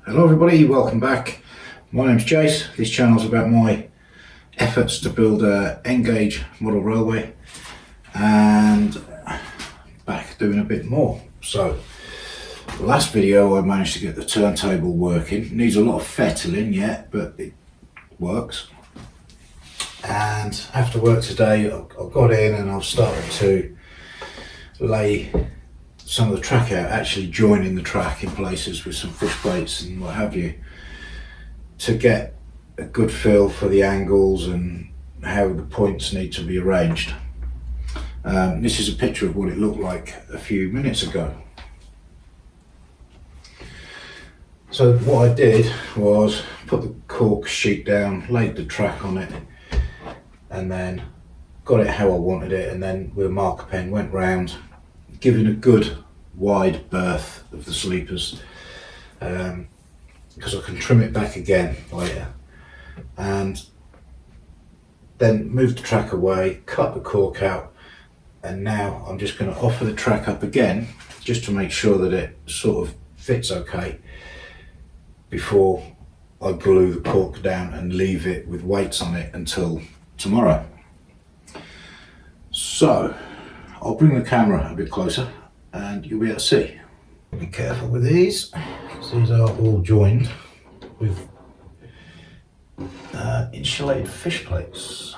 Hello everybody, welcome back. My name's Jace. This channel's about my efforts to build a N-gauge model railway and back doing a bit more. So the last video I managed to get the turntable working. Needs a lot of fettling yet, but it works. And after work today I've got in and I've started to lay some of the track out, actually joining the track in places with some fish plates and what have you, to get a good feel for the angles and how the points need to be arranged. This is a picture of what it looked like a few minutes ago. So what I did was put the cork sheet down, laid the track on it, and then got it how I wanted it, and then with a marker pen went round, giving a good wide berth of the sleepers, because I can trim it back again later, and then move the track away, cut the cork out, and now I'm just going to offer the track up again just to make sure that it sort of fits okay before I glue the cork down and leave it with weights on it until tomorrow. So I'll bring the camera a bit closer and you'll be able to see. Be careful with these, because these are all joined with insulated fish plates.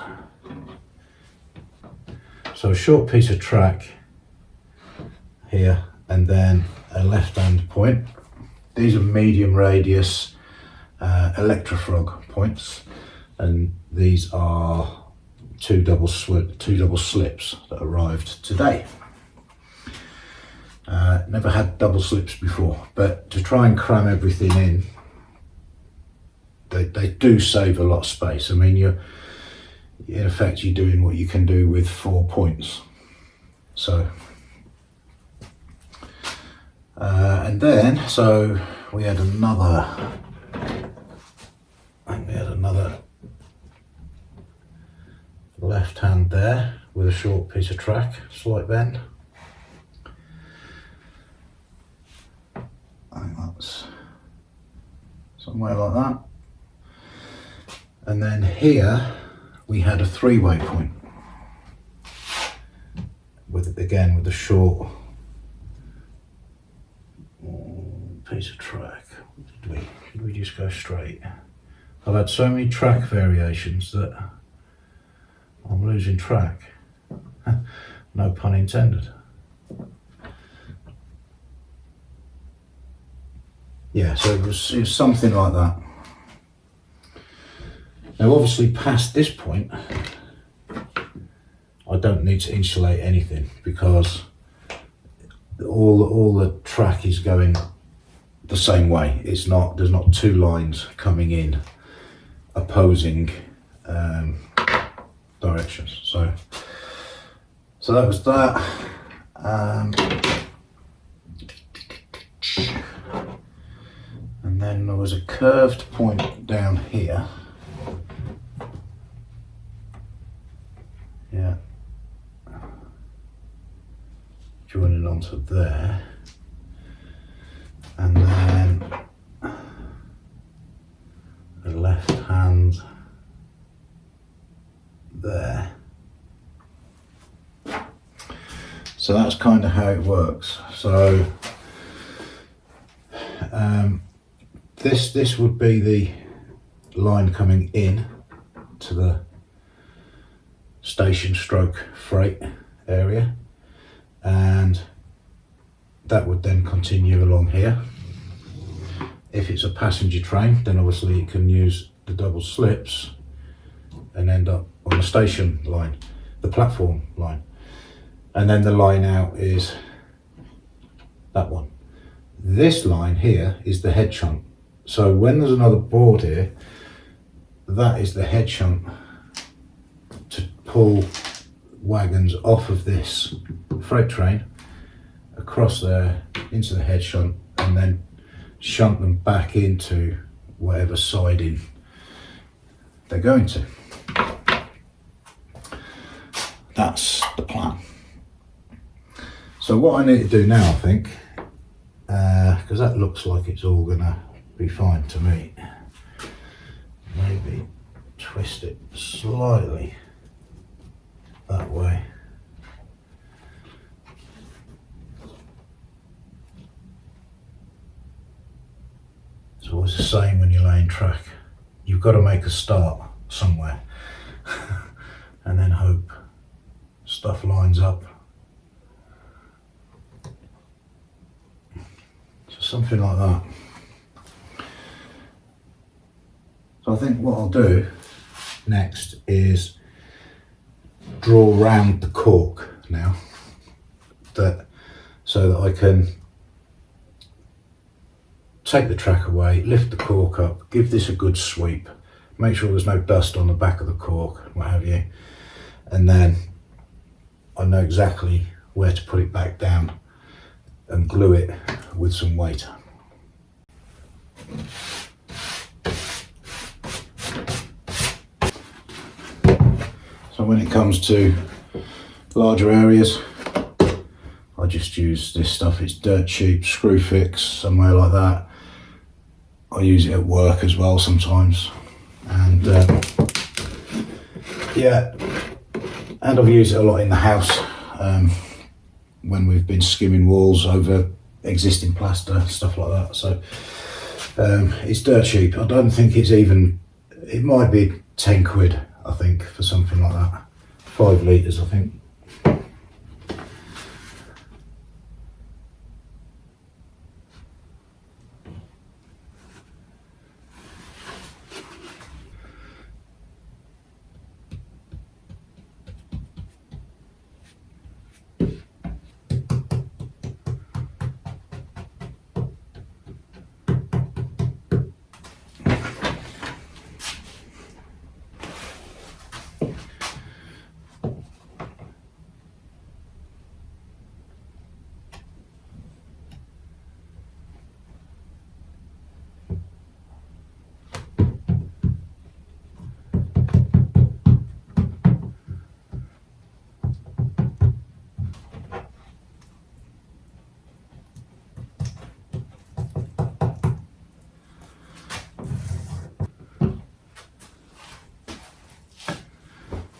So a short piece of track here and then a left hand point. These are medium radius electrofrog points, and these are two double slips that arrived today. Never had double slips before, but to try and cram everything in, they do save a lot of space. I mean, in effect you're doing what you can do with 4 points. So and then so we had another left hand there with a short piece of track, slight bend. I think that's somewhere like that. And then here we had a three-way point with, again, with a short piece of track. Did we just go straight? I've had so many track variations that I'm losing track. No pun intended. Yeah, so it was something like that. Now obviously past this point I don't need to insulate anything, because all the track is going the same way. There's not two lines coming in opposing directions. So that was that. And then there was a curved point down here. Yeah. Joining onto there. And then the left hand there. So that's kind of how it works. So this would be the line coming in to the station stroke freight area, and that would then continue along here. If it's a passenger train, then obviously it can use the double slips and end up on the station line, the platform line, and then the line out is that one. This line here is the head shunt. So when there's another board here, that is the head shunt to pull wagons off of this freight train across there into the head shunt, and then shunt them back into whatever siding they're going to. That's the plan. So what I need to do now, I think, because that looks like it's all gonna be fine to me. Maybe twist it slightly that way. It's always the same when you're laying track. You've got to make a start somewhere and then hope stuff lines up. So something like that. So I think what I'll do next is draw round the cork now, so that I can take the track away, lift the cork up, give this a good sweep, make sure there's no dust on the back of the cork, what have you, and then I know exactly where to put it back down and glue it with some weight. So when it comes to larger areas, I just use this stuff. It's dirt cheap, screw fix, somewhere like that. I use it at work as well sometimes, and yeah, and I've used it a lot in the house when we've been skimming walls over existing plaster, stuff like that. So it's dirt cheap. I don't think it's even, it might be 10 quid, I think, for something like that. 5 litres, I think.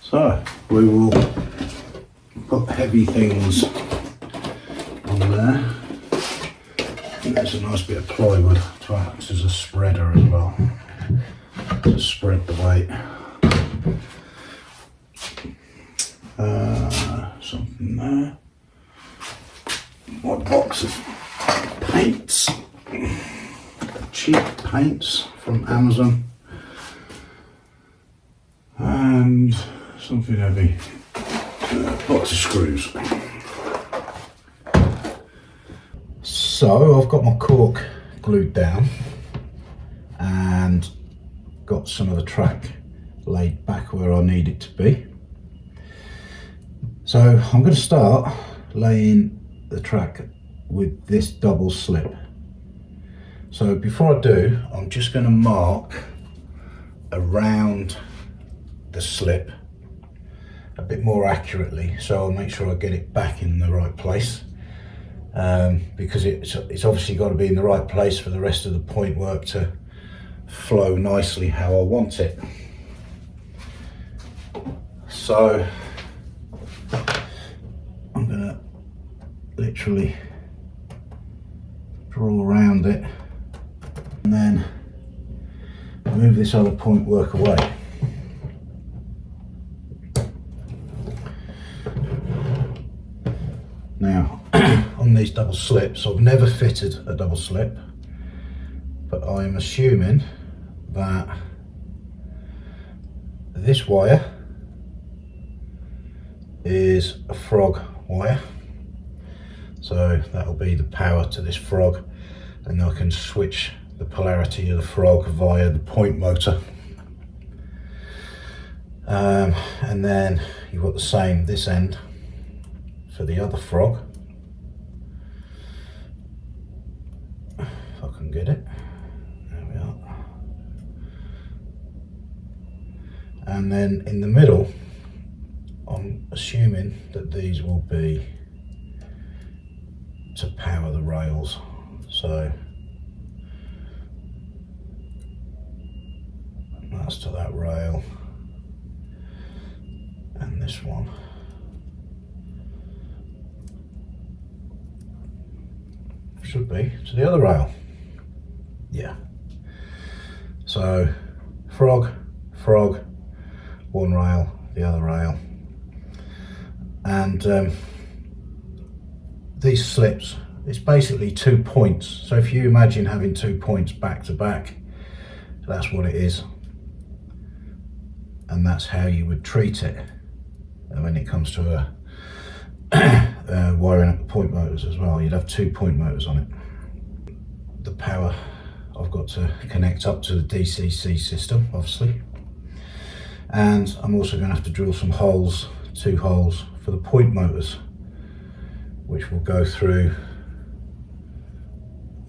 So we will put heavy things on there. And there's a nice bit of plywood to act as a spreader as well, to spread the weight. Something there. My box of paints, cheap paints from Amazon, and something heavy, box of screws. So I've got my cork glued down and got some of the track laid back where I need it to be. So I'm going to start laying the track with this double slip. So before I do, I'm just going to mark around the slip a bit more accurately, so I'll make sure I get it back in the right place, because it's obviously got to be in the right place for the rest of the point work to flow nicely how I want it. So I'm gonna literally draw around it and then move this other point work away. Now on these double slips, I've never fitted a double slip, but I'm assuming that this wire is a frog wire, so that'll be the power to this frog, and I can switch the polarity of the frog via the point motor. And then you've got the same this end for the other frog, if I can get it. There we are. And then in the middle, I'm assuming that these will be to power the rails. So That's to that rail, and this one. Should be to the other rail. Yeah. So frog, frog, one rail, the other rail. And these slips, it's basically 2 points. So if you imagine having 2 points back to back, that's what it is. And that's how you would treat it when it comes to wiring up the point motors as well. You'd have 2 point motors on it. The power I've got to connect up to the DCC system, obviously. And I'm also going to have to drill some holes, 2 holes for the point motors, which will go through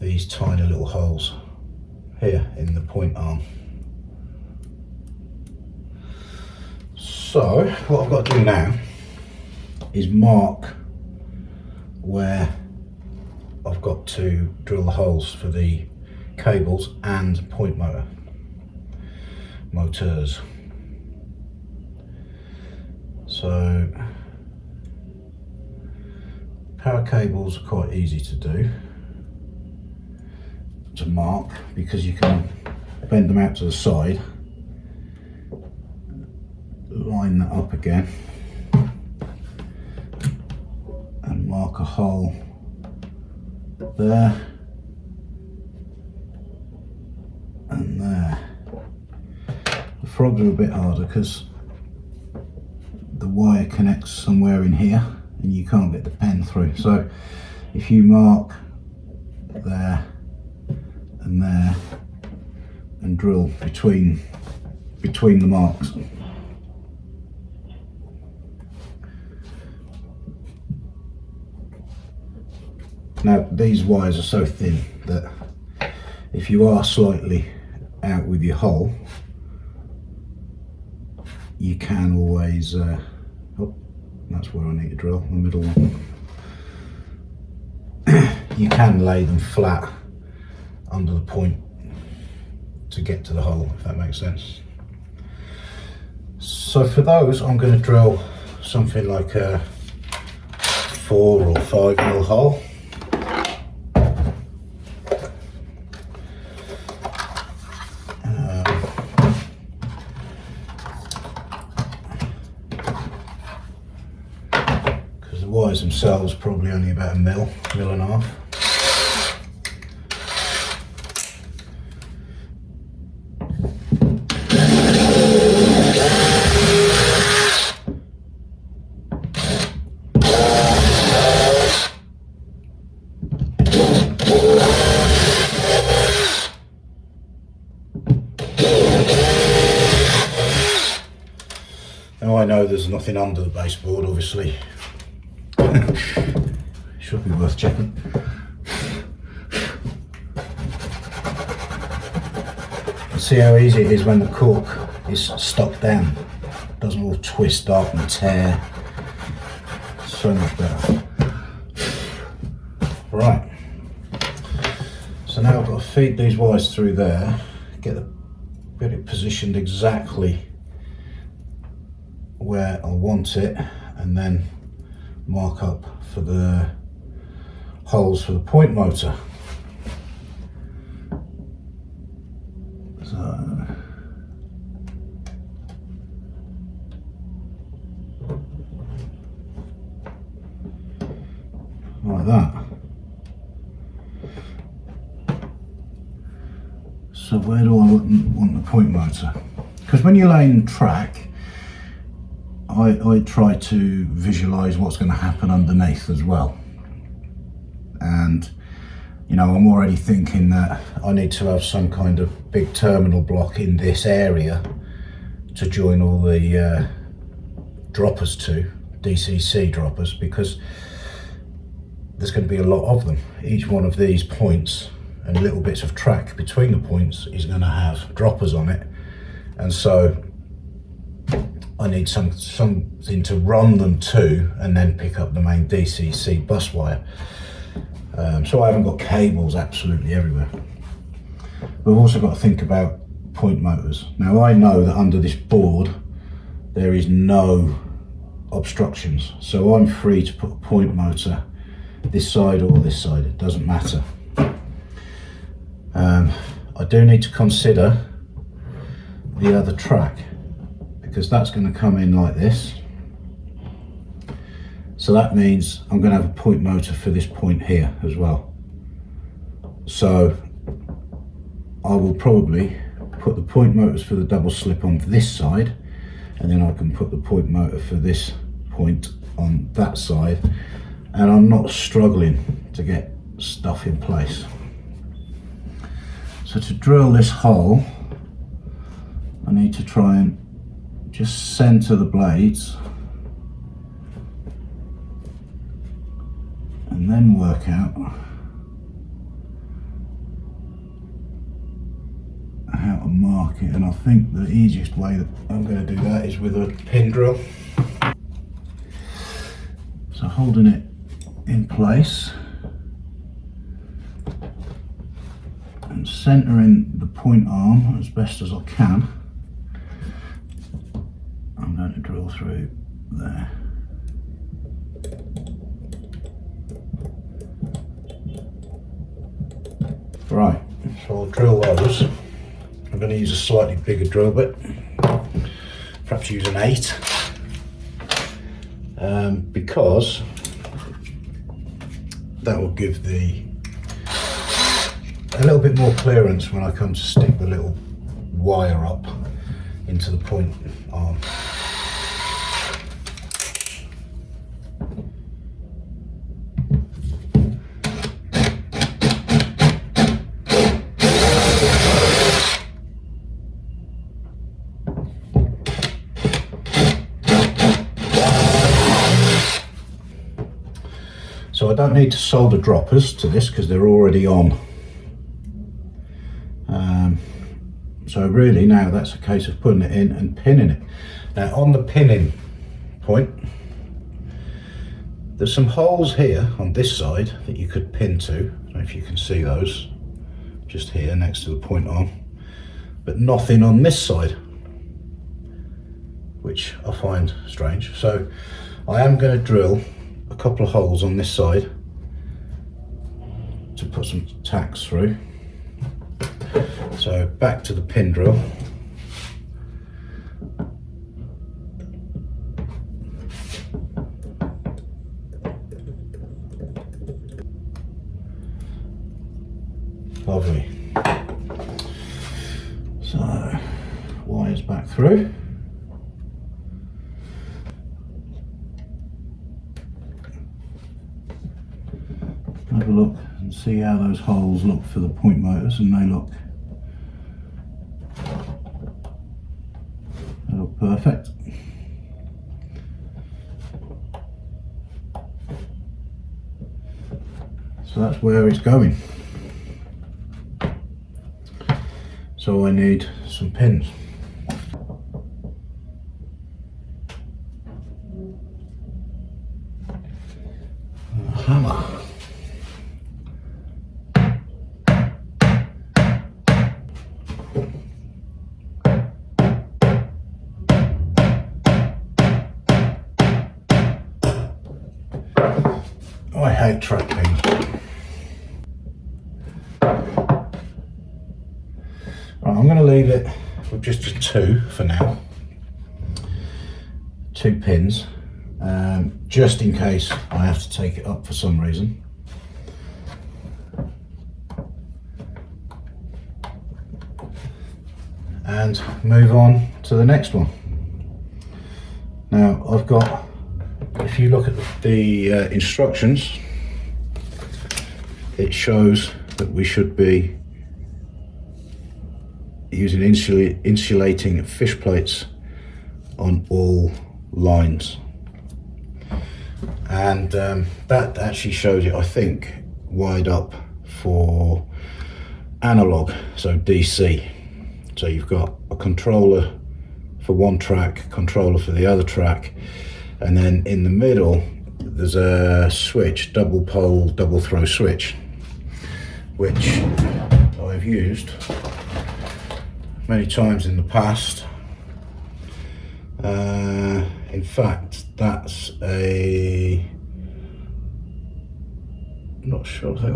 these tiny little holes here in the point arm. So what I've got to do now is mark where I've got to drill the holes for the cables and point motors. So power cables are quite easy to do, to mark, because you can bend them out to the side, line that up again and mark a hole there and there. The frogs are a bit harder because the wire connects somewhere in here and you can't get the pen through. So if you mark there and there and drill between the marks. Now these wires are so thin that if you are slightly out with your hole, you can always, oh, that's where I need to drill, the middle one. You can lay them flat under the point to get to the hole, if that makes sense. So for those, I'm going to drill something like a 4 or 5 mil hole. The wires themselves probably only about a mil and a half. Now I know there's nothing under the baseboard, obviously. Should be worth checking. See how easy it is when the cork is stuck down. It doesn't all twist up and tear. So much better. Right. So now I've got to feed these wires through there, get it positioned exactly where I want it, and then mark up for the holes for the point motor. So like that. So where do I want the point motor? Because when you're laying track, I try to visualize what's going to happen underneath as well. And you know, I'm already thinking that I need to have some kind of big terminal block in this area to join all the droppers to, DCC droppers, because there's going to be a lot of them. Each one of these points and little bits of track between the points is going to have droppers on it, and so I need something to run them to and then pick up the main DCC bus wire. So I haven't got cables absolutely everywhere. We've also got to think about point motors. Now I know that under this board there is no obstructions, so I'm free to put a point motor this side or this side, it doesn't matter. I do need to consider the other track, because that's going to come in like this, so that means I'm going to have a point motor for this point here as well. So I will probably put the point motors for the double slip on this side, and then I can put the point motor for this point on that side, and I'm not struggling to get stuff in place. So to drill this hole, I need to try and just center the blades and then work out how to mark it, and I think the easiest way that I'm going to do that is with a pin drill. So holding it in place and centering the point arm as best as I can, I'm going to drill through there. Right, so I'll drill those. I'm going to use a slightly bigger drill bit, perhaps use an 8, because that will give a little bit more clearance when I come to stick the little wire up into the point arm. So I don't need to solder droppers to this because they're already on. So really now that's a case of putting it in and pinning it. Now on the pinning point, there's some holes here on this side that you could pin to. I don't know if you can see those, just here next to the point arm, but nothing on this side, which I find strange. So I am going to drill a couple of holes on this side to put some tacks through. So back to the pin drill. Lovely. So wires back through. Have a look and see how those holes look for the point motors, and they look perfect. So that's where it's going. So I need some pins. A hammer. I hate track pins. Right, I'm going to leave it with just a 2 for now. 2 pins, just in case I have to take it up for some reason. And move on to the next one. Now I've got, if you look at the instructions, it shows that we should be using insulating fish plates on all lines, and that actually shows it, I think, wired up for analog, so DC. So you've got a controller for one track, controller for the other track, and then in the middle there's a switch, double pole, double throw switch, which I've used many times in the past. In fact, that's not sure, I think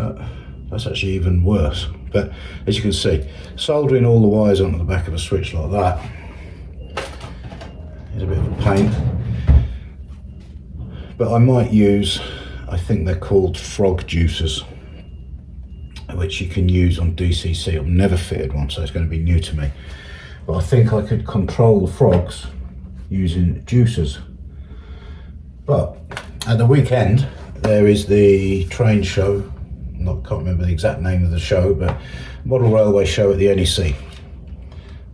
that's actually even worse. But as you can see, soldering all the wires onto the back of a switch like that is a bit of a pain. But I might use, I think they're called frog juicers, which you can use on DCC. I've never fitted one, so it's going to be new to me. But I think I could control the frogs using juicers. But at the weekend, there is the train show. Can't remember the exact name of the show, but model railway show at the NEC.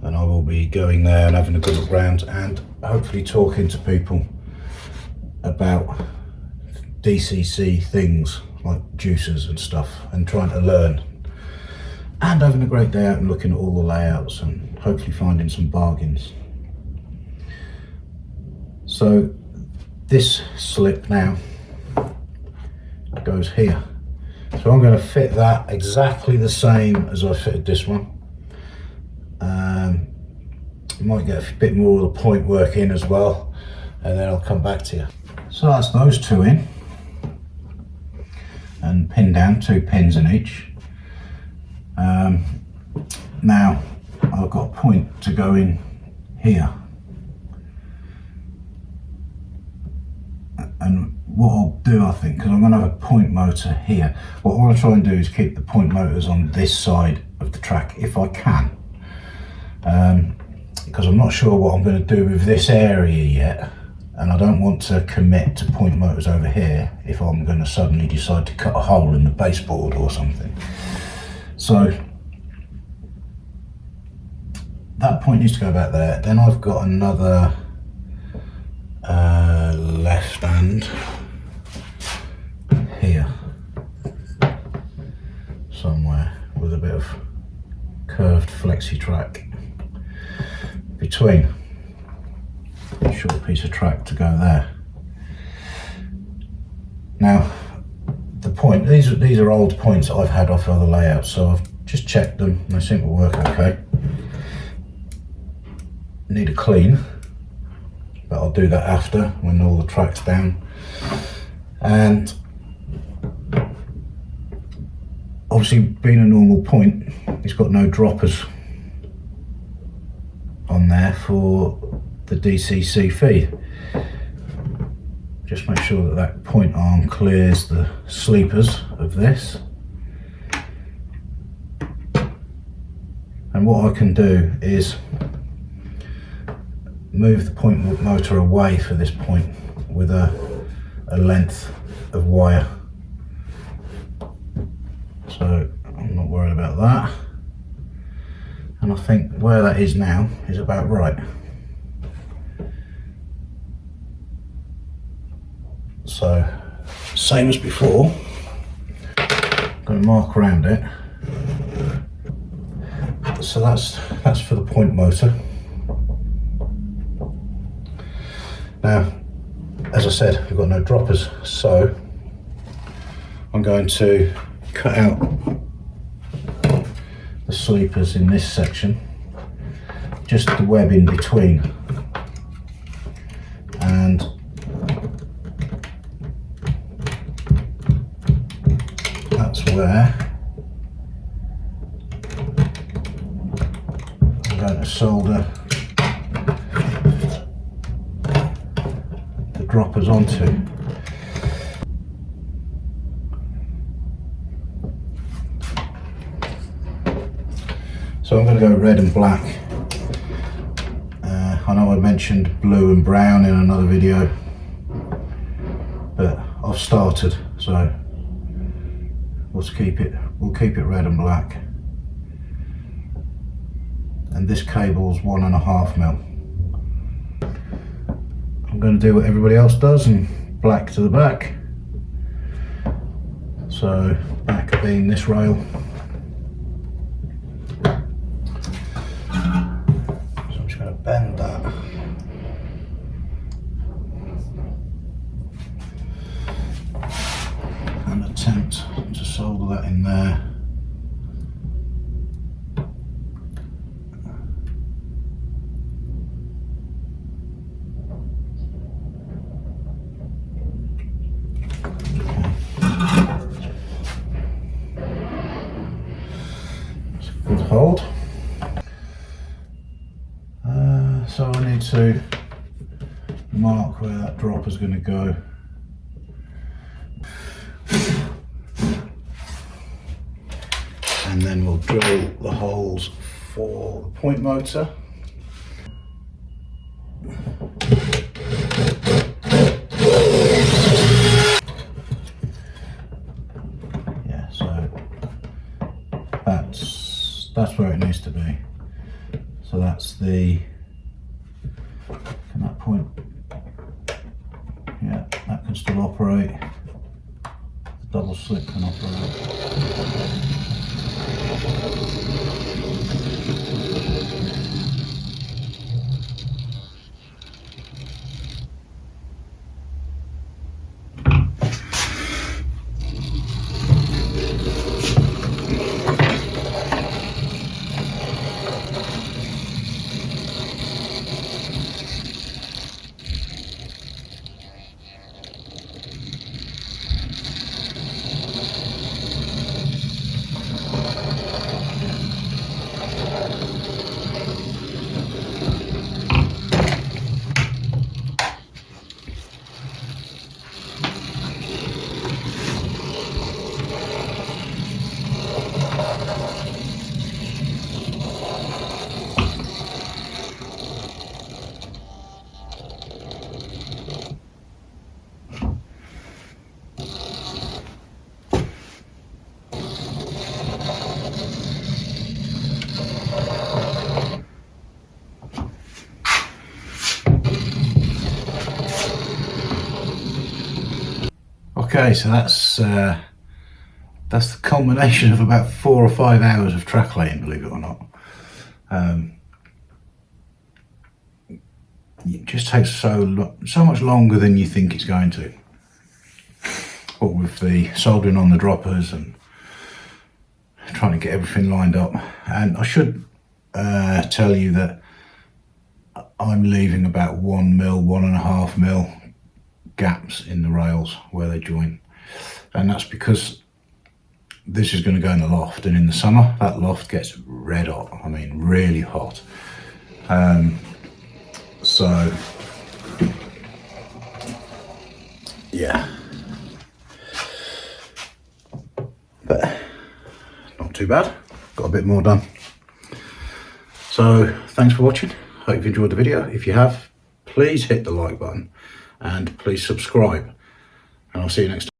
And I will be going there and having a good look around and hopefully talking to people about DCC things like juicers and stuff, and trying to learn, and having a great day out and looking at all the layouts and hopefully finding some bargains. So this slip now goes here, so I'm going to fit that exactly the same as I fitted this one. You might get a bit more of the point work in as well, and then I'll come back to you. So that's those two in and pin down, 2 pins in each. Now I've got a point to go in here, and what I'll do, I think, because I'm going to have a point motor here, what I want to try and do is keep the point motors on this side of the track if I can, because I'm not sure what I'm going to do with this area yet, and I don't want to commit to point motors over here if I'm going to suddenly decide to cut a hole in the baseboard or something. So that point needs to go back there. Then I've got another left hand here somewhere with a bit of curved flexi track between. A short piece of track to go there. Now the point, these are old points I've had off other layouts, so I've just checked them and they seem to work okay. Need a clean, but I'll do that after, when all the track's down. And obviously, being a normal point, it's got no droppers on there for the DCC feed. Just make sure that that point arm clears the sleepers of this. And what I can do is move the point motor away for this point with a length of wire. So I'm not worried about that. And I think where that is now is about right. So same as before, I'm going to mark around it. So that's for the point motor. Now, as I said, we've got no droppers, so I'm going to cut out the sleepers in this section, just the web in between, and that's where I'm going to solder the droppers onto. So I'm going to go red and black. I know I mentioned blue and brown in another video, but I've started, so we'll keep it red and black. And this cable's 1.5 mil. I'm going to do what everybody else does and black to the back. So back being this rail. Bend that. And attempt to solder that in there. good hold. So I need to mark where that drop is going to go. And then we'll drill the holes for the point motor. Yeah, so that's where it needs to be. So that's the, can that point, yeah, that can still operate. The double slip can operate. Okay, so that's the culmination of about 4 or 5 hours of track laying, believe it or not. It just takes so much longer than you think it's going to. What with the soldering on the droppers and trying to get everything lined up. And I should tell you that I'm leaving about 1 mil, 1.5 mil gaps in the rails where they join, and that's because this is going to go in the loft, and in the summer that loft gets red hot. I mean really hot. So yeah, but not too bad, got a bit more done. So thanks for watching, hope you've enjoyed the video. If you have, please hit the like button and please subscribe, and I'll see you next time.